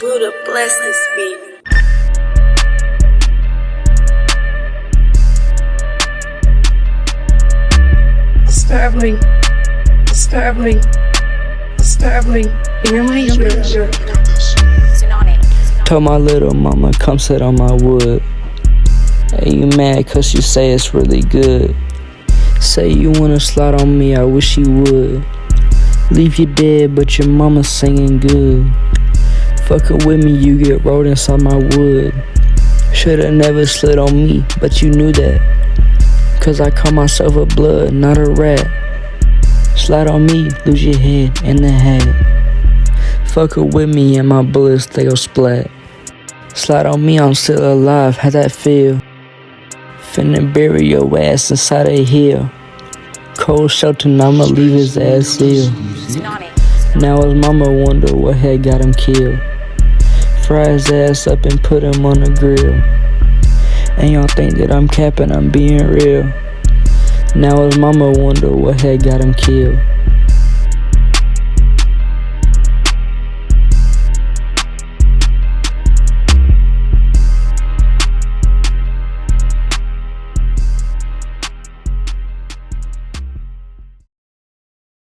Buddha bless this beat. Disturbing. Told my little mama, come sit on my wood. Hey, you mad cause you say it's really good. Say you wanna slide on me, I wish you would. Leave you dead, but your mama singing good. Fucking with me, you get rolled inside my wood. Shoulda never slid on me, but you knew that. Cause I call myself a blood, not a rat. Slide on me, lose your head in the hat. Fuckin' with me and my bullets, they'll splat. Slide on me, I'm still alive, how that feel? Finna bury your ass inside a hill. Cold shelter, I'ma leave his ass sealed. Now his mama wonder what had got him killed. Fry his ass up and put him on the grill. And y'all think that I'm capping, I'm being real. Now his mama wonder what had got him killed.